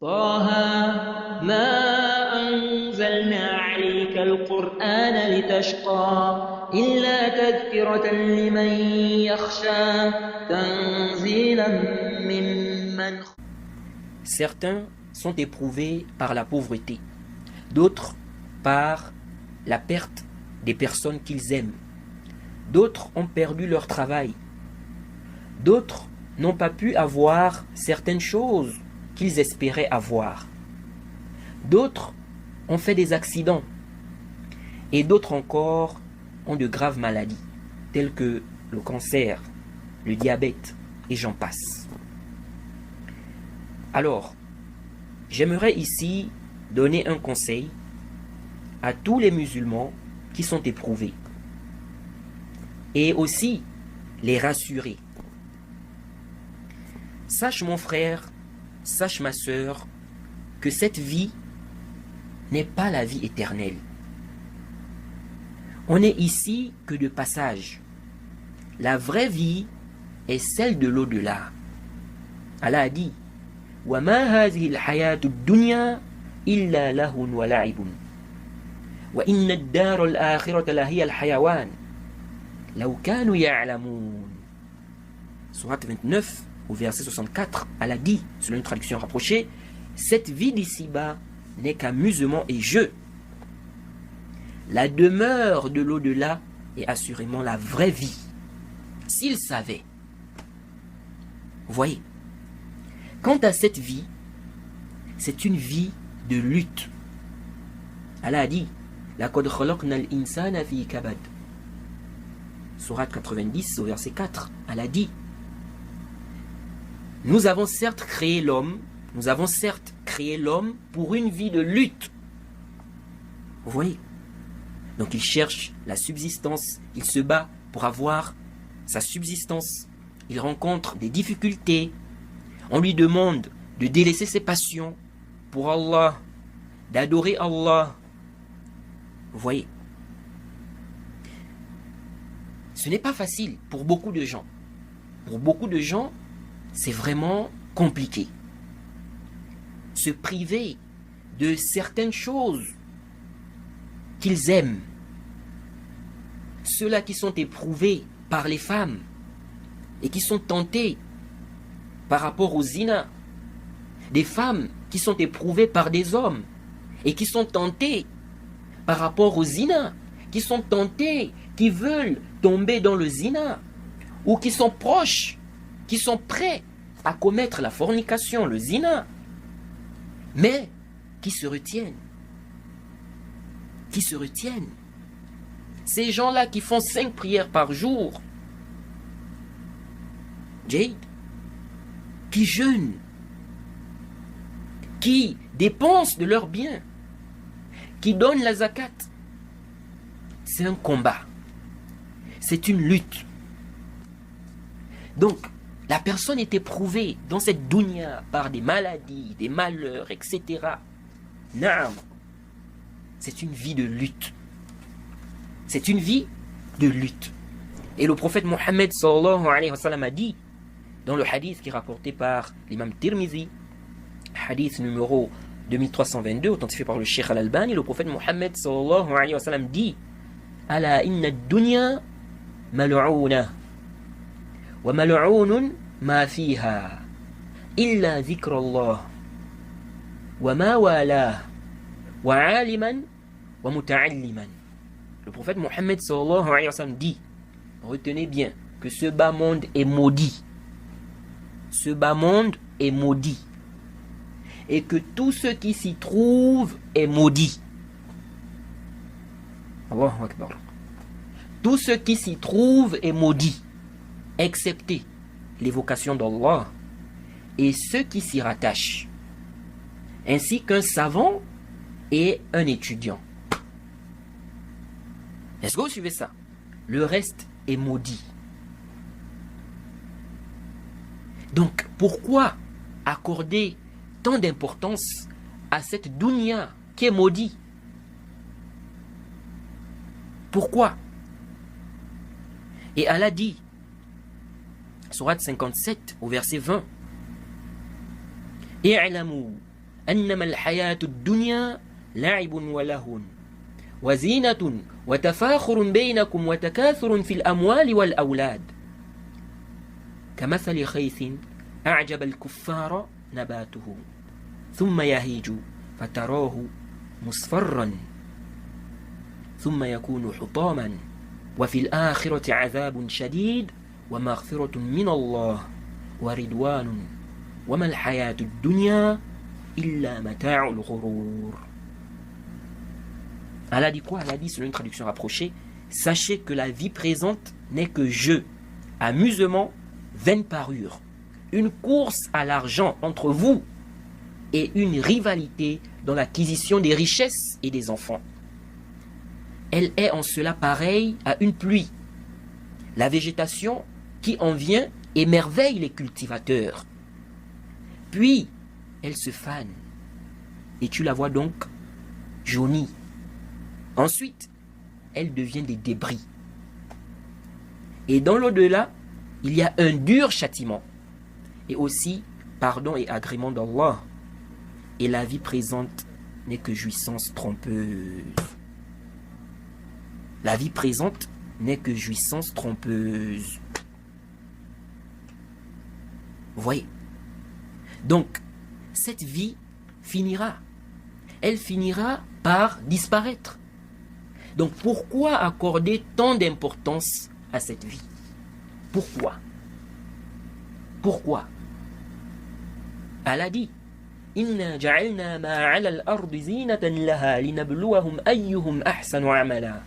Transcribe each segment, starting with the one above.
طه ما أنزلنا عليك القرآن لتشقى إلا تذكرة لمن يخشى تنزيلا ممن. Certains sont éprouvés par la pauvreté, d'autres par la perte des personnes qu'ils aiment, d'autres ont perdu leur travail, d'autres n'ont pas pu avoir certaines choses qu'ils espéraient avoir, d'autres ont fait des accidents, et d'autres encore ont de graves maladies, telles que le cancer, le diabète, et j'en passe. Alors, j'aimerais ici donner un conseil à tous les musulmans qui sont éprouvés et aussi les rassurer. Sache mon frère, sache ma sœur, que cette vie n'est pas la vie éternelle. On n'est ici que de passage. La vraie vie est celle de l'au-delà. Allah a dit: وَمَا هَذِهِ الْحَيَاةُ الدُّنْيَا إِلَّا لَهْوٌ وَلَعِبٌ وَإِنَّ الدَّارَ الْآخِرَةَ لَهِيَ الْحَيَوَانُ لَوْ كَانُوا يَعْلَمُونَ. Sourate 29, au verset 64, Allah dit, selon une traduction rapprochée, cette vie d'ici-bas n'est qu'amusement et jeu. La demeure de l'au-delà est assurément la vraie vie. S'ils savaient. Vous voyez, quant à cette vie, c'est une vie de lutte. Allah a dit: لَقَدْ خَلَقْنَا الْإِنسَانَ فِي كَبَدٍ. Sourate 90, au verset 4, Allah dit: nous avons certes créé l'homme pour une vie de lutte. Vous voyez? Donc il cherche la subsistance, il se bat pour avoir sa subsistance, il rencontre des difficultés, on lui demande de délaisser ses passions pour Allah, d'adorer Allah. Vous voyez? Ce n'est pas facile pour beaucoup de gens. Pour beaucoup de gens, c'est vraiment compliqué. Se priver de certaines choses qu'ils aiment. Ceux-là qui sont éprouvés par les femmes et qui sont tentés par rapport au zina. Des femmes qui sont éprouvées par des hommes et qui sont tentées par rapport au zina, qui sont tentées, qui veulent tomber dans le zina, ou qui sont proches, qui sont prêts à commettre la fornication, le zina, mais qui se retiennent. Qui se retiennent. Ces gens-là qui font 5 prières par jour, Jade, qui jeûnent, qui dépensent de leurs biens, qui donnent la zakat, c'est un combat. C'est une lutte. Donc, la personne est éprouvée dans cette dunya par des maladies, des malheurs, etc. Naam. C'est une vie de lutte. C'est une vie de lutte. Et le prophète Mohammed sallallahu alayhi wa sallam a dit, dans le hadith qui est rapporté par l'imam Tirmizi, hadith numéro 2322, authentifié par le Cheikh Al-Albani, le prophète Mohammed sallallahu alayhi wa sallam dit: Ala inna ad-dunya mal'una wa mal'unun ma fiha illa dhikra Allah wa ma wala wa aliman wa muta'alliman. Le prophète Mohammed sallallahu alayhi wa sallam dit: retenez bien que ce bas monde est maudit. Ce bas monde est maudit. Et que tout ce qui s'y trouve est maudit. Allahu Akbar. Tout ce qui s'y trouve est maudit, excepté l'évocation d'Allah et ceux qui s'y rattachent, ainsi qu'un savant et un étudiant. Est-ce que vous suivez ça? Le reste est maudit. Donc, pourquoi accorder tant d'importance à cette dunya qui est maudite? Pourquoi? Et Allah dit, Sourate 57, au verset 20, I'lamu أنما الحياة الدنيا لعب ولهو وزينة وتفاخر بينكم وتكاثر في الأموال والأولاد كمثل خيث أعجب الكفار نباته ثم يهيج فتراه مصفرا ثم يكون حطاما وفي الآخرة عذاب شديد ومغفرة من الله ورضوان وما الحياة الدنيا إلا متاع الغرور. Elle a dit quoi? Elle a dit, selon une traduction rapprochée, sachez que la vie présente n'est que jeu, amusement, vaine parure, une course à l'argent entre vous et une rivalité dans l'acquisition des richesses et des enfants. Elle est en cela pareille à une pluie, la végétation qui en vient émerveille les cultivateurs. Puis, elle se fane, et tu la vois donc jaunie. Ensuite, elle devient des débris. Et dans l'au-delà, il y a un dur châtiment, et aussi pardon et agrément d'Allah. Et la vie présente n'est que jouissance trompeuse. La vie présente n'est que jouissance trompeuse. Vous voyez? Donc, cette vie finira. Elle finira par disparaître. Donc, pourquoi accorder tant d'importance à cette vie? Pourquoi? Pourquoi? Elle a dit Inna ja'alna ma 'ala al-ardi zinatan laha linabluwahum ayyuhum ahsanu 'amala.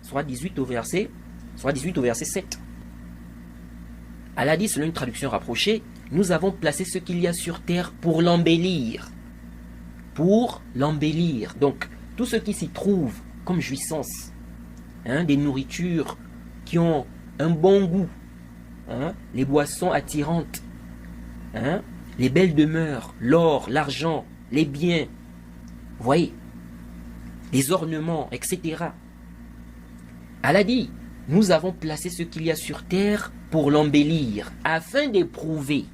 Soit 18 au verset 7. Elle a dit, selon une traduction rapprochée, nous avons placé ce qu'il y a sur terre pour l'embellir. Pour l'embellir. Donc, tout ce qui s'y trouve comme jouissance, des nourritures qui ont un bon goût, les boissons attirantes, les belles demeures, l'or, l'argent, les biens, vous voyez, les ornements, etc. Elle a dit, nous avons placé ce qu'il y a sur terre pour l'embellir, afin d'éprouver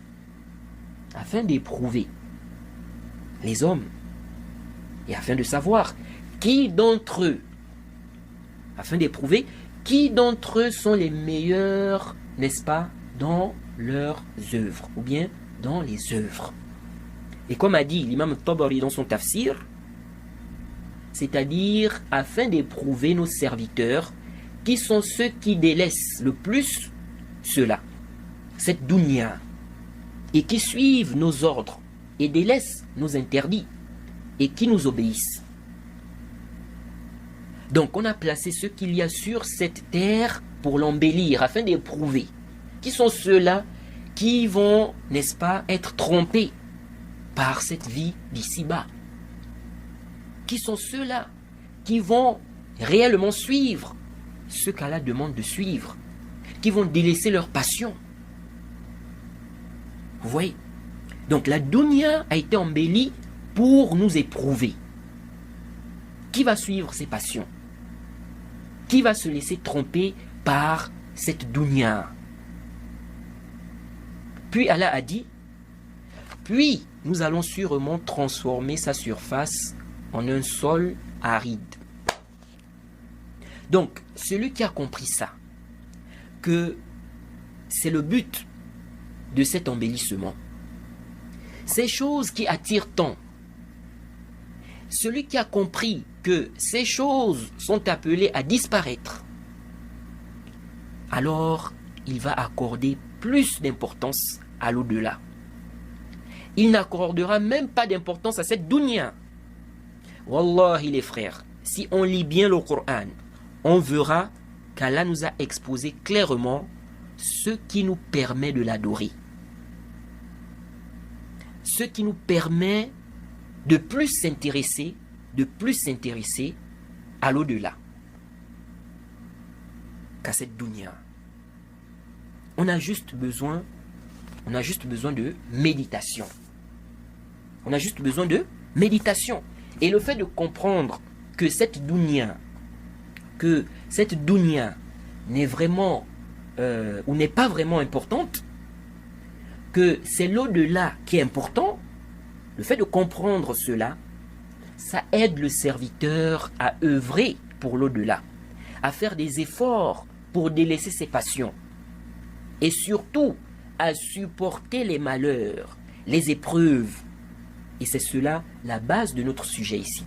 les hommes, et afin de savoir qui d'entre eux, sont les meilleurs, n'est-ce pas, dans leurs œuvres, ou bien dans les œuvres. Et comme a dit l'imam Tabari dans son tafsir, c'est-à-dire afin d'éprouver nos serviteurs, qui sont ceux qui délaissent le plus cela, cette dunya, et qui suivent nos ordres, et délaissent nos interdits, et qui nous obéissent. Donc on a placé ce qu'il y a sur cette terre pour l'embellir, afin d'éprouver. Qui sont ceux-là qui vont, n'est-ce pas, être trompés par cette vie d'ici-bas? Qui sont ceux-là qui vont réellement suivre ce qu'Allah demande de suivre, qui vont délaisser leur passion? Vous voyez? Donc la dunya a été embellie pour nous éprouver. Qui va suivre ses passions? Qui va se laisser tromper par cette dunya? Puis Allah a dit, puis nous allons sûrement transformer sa surface en un sol aride. Donc, celui qui a compris ça, que c'est le but de cet embellissement, ces choses qui attirent tant, celui qui a compris que ces choses sont appelées à disparaître, alors il va accorder plus d'importance à l'au-delà. Il n'accordera même pas d'importance à cette dunya. Wallahi les frères, si on lit bien le Coran, on verra qu'Allah nous a exposé clairement ce qui nous permet de l'adorer. Ce qui nous permet de plus s'intéresser à l'au-delà qu'à cette dunya. On a juste besoin de méditation. On a juste besoin de méditation. Et le fait de comprendre que cette dunya n'est vraiment ou n'est pas vraiment importante, que c'est l'au-delà qui est important, Le fait de comprendre cela, ça aide le serviteur à œuvrer pour l'au-delà, à faire des efforts pour délaisser ses passions et surtout à supporter les malheurs, les épreuves. Et c'est cela la base de notre sujet ici.